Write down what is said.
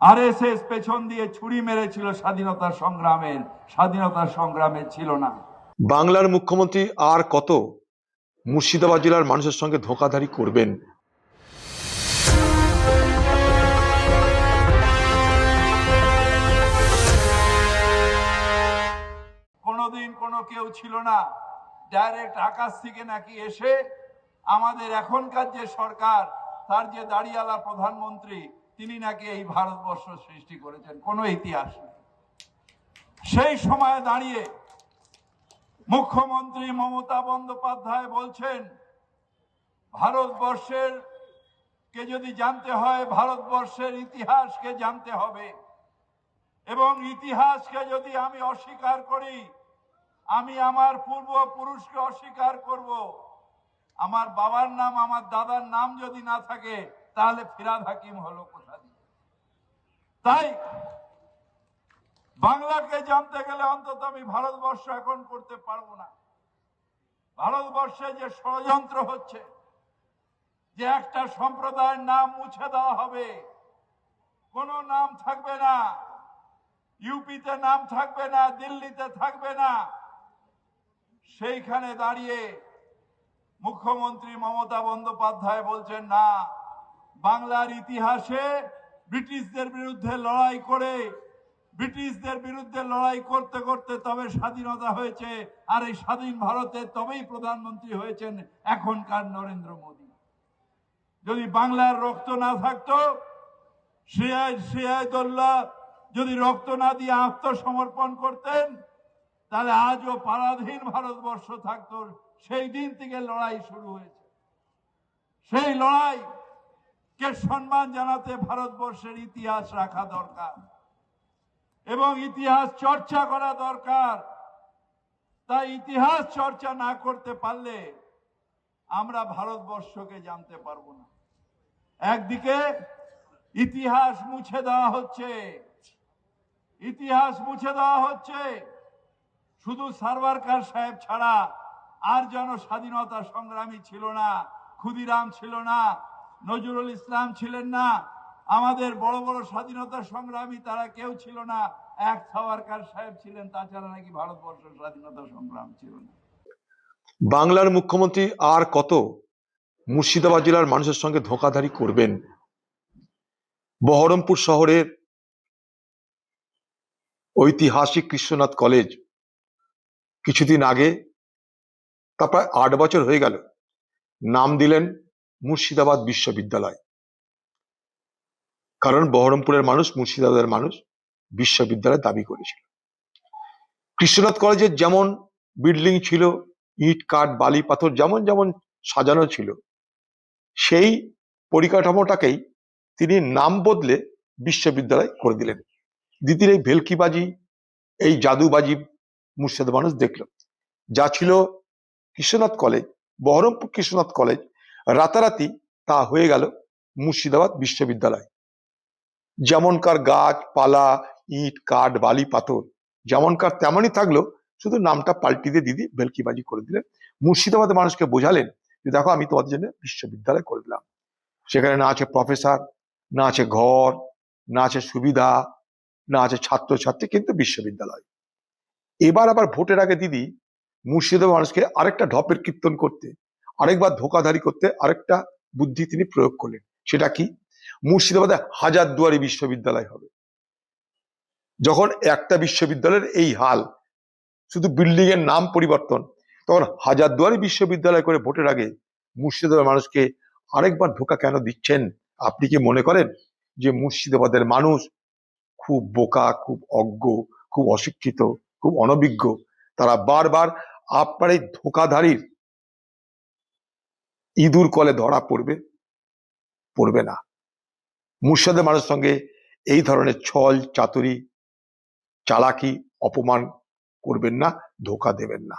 RSS পেছন দিয়ে ছুরি মেরেছিল স্বাধীনতা সংগ্রামের ছিল না। বাংলার মুখ্যমন্ত্রী আর কত মুর্শিদাবাদ জেলার মানুষের সঙ্গে ধোঁকাধারি করবেন? কোনোদিন কোনো কেউ ছিল না ডাইরেক্ট আকাশ থেকে নাকি এসে আমাদের এখনকার যে সরকার, তার যে দাড়িওয়ালা প্রধানমন্ত্রী, তিনি নাকি এই ভারতবর্ষ সৃষ্টি করেছেন। কোনো ইতিহাস নেই। সেই সময় দাঁড়িয়ে মুখ্যমন্ত্রী মমতা বন্দ্যোপাধ্যায় বলছেন, ভারতবর্ষের কে যদি জানতে হয়, ভারতবর্ষের ইতিহাসকে জানতে হবে, এবং ইতিহাসকে যদি আমি অস্বীকার করি, আমি আমার পূর্বপুরুষকে অস্বীকার করব। আমার বাবার নাম, আমার দাদার নাম যদি না থাকে, তাহলে ফিরহাদ হাকিম হলো কোথা দিয়ে? তাই বাংলাকে জানতে গেলে অন্তত আমি ভারতবর্ষ এখন করতে পারবো না। ভারতবর্ষে যে ষড়যন্ত্র হচ্ছে, যে একটা সম্প্রদায়ের নাম মুছে দেওয়া হবে, কোনো নাম থাকবে না, ইউপিতে নাম থাকবে না, দিল্লিতে থাকবে না, সেইখানে দাঁড়িয়ে মুখ্যমন্ত্রী মমতা বন্দ্যোপাধ্যায় বলছেন, না, বাংলার ইতিহাসে ব্রিটিশদের বিরুদ্ধে লড়াই করতে করতে তবে স্বাধীনতা হয়েছে, আর এই স্বাধীন ভারতে তবেই প্রধানমন্ত্রী হয়েছেন এখনকার নরেন্দ্র মোদী। যদি বাংলার রক্ত না থাকতো, সিরাজউদ্দৌলা যদি রক্ত না দিয়ে আত্মসমর্পণ করতেন, তাহলে আজও পরাধীন ভারতবর্ষ থাকতো। সেই দিন থেকে লড়াই শুরু হয়েছে। সেই লড়াই কে সম্মান জানাতে ভারতবর্ষের ইতিহাস রাখা দরকার এবং ইতিহাস চর্চা করা দরকার। তাই ইতিহাস চর্চা না করতে পারলে আমরা ভারতবর্ষকে জানতে পারবো না। একদিকে ইতিহাস মুছে দেওয়া হচ্ছে, শুধু সাভারকর সাহেব ছাড়া আর যেন স্বাধীনতা সংগ্রামী ছিল না। ক্ষুদিরাম ছিল না, নজরুল ইসলাম ছিলেন না, আমাদের বড় বড় স্বাধীনতা সংগ্রামী তারা কেউ ছিল না। এক সাভারকর সাহেব ছিলেন, তাছাড়া নাকি ভারতবর্ষ স্বাধীনতা সংগ্রাম ছিল না। বাংলার মুখ্যমন্ত্রী আর কত মুর্শিদাবাদ জেলার মানুষের সঙ্গে ধোঁকাধারি করবেন? বহরমপুর শহরের ঐতিহাসিক কৃষ্ণনাথ কলেজ কিছুদিন আগে, তা প্রায় 8 বছর হয়ে গেল, নাম দিলেন মুর্শিদাবাদ বিশ্ববিদ্যালয়। কারণ বহরমপুরের মানুষ, মুর্শিদাবাদের মানুষ বিশ্ববিদ্যালয় দাবি করেছিল। কৃষ্ণনাথ কলেজের যেমন বিল্ডিং ছিল, ইট কাঠ বালি পাথর যেমন যেমন সাজানো ছিল, সেই পরিকাঠামোটাকেই তিনি নাম বদলে বিশ্ববিদ্যালয় করে দিলেন। দ্বিতীয় এই ভেলকিবাজি, এই জাদুবাজি মুর্শিদাবাদ মানুষ দেখল। যা ছিল কৃষ্ণনাথ কলেজ, বহরমপুর কৃষ্ণনাথ কলেজ, রাতারাতি তা হয়ে গেল মুর্শিদাবাদ বিশ্ববিদ্যালয়। যেমনকার গাছপালা, ইট কাঠ বালি পাথর যেমনকার তেমনই থাকলো, শুধু নামটা পাল্টি দিয়ে দিদি ভেলকিবাজি করে দিলেন। মুর্শিদাবাদের মানুষকে বোঝালেন যে দেখো, আমি তোমাদের জন্য বিশ্ববিদ্যালয় করে দিলাম। সেখানে না আছে প্রফেসর, না আছে ঘর, না আছে সুবিধা, না আছে ছাত্রছাত্রী, কিন্তু বিশ্ববিদ্যালয়। এবার আবার ভোটের আগে দিদি মুর্শিদাবাদ মানুষকে আরেকটা ঢপের কীর্তন করতে, আরেকবার ধোঁকাধারি করতে আরেকটা বুদ্ধি তিনি প্রয়োগ করলেন। সেটা কি? মুর্শিদাবাদে হাজারদুয়ারি বিশ্ববিদ্যালয় হবে। যখন একটা বিশ্ববিদ্যালয়ের এই হাল, শুধু বিল্ডিং এর নাম পরিবর্তন, তখন হাজারদুয়ারি বিশ্ববিদ্যালয় করে ভোটের আগে মুর্শিদাবাদের মানুষকে আরেকবার ধোঁকা কেন দিচ্ছেন? আপনি কি মনে করেন যে মুর্শিদাবাদের মানুষ খুব বোকা, খুব অজ্ঞ, খুব অশিক্ষিত, খুব অনভিজ্ঞ? তারা বারবার আপনার এই ধোঁকাধারীর ইঁদুর কলে ধরা পড়বে না। মুর্শিদাবাদের মানুষের সঙ্গে এই ধরনের ছল চাতুরি, চালাকি, অপমান করবেন না, ধোঁকা দেবেন না।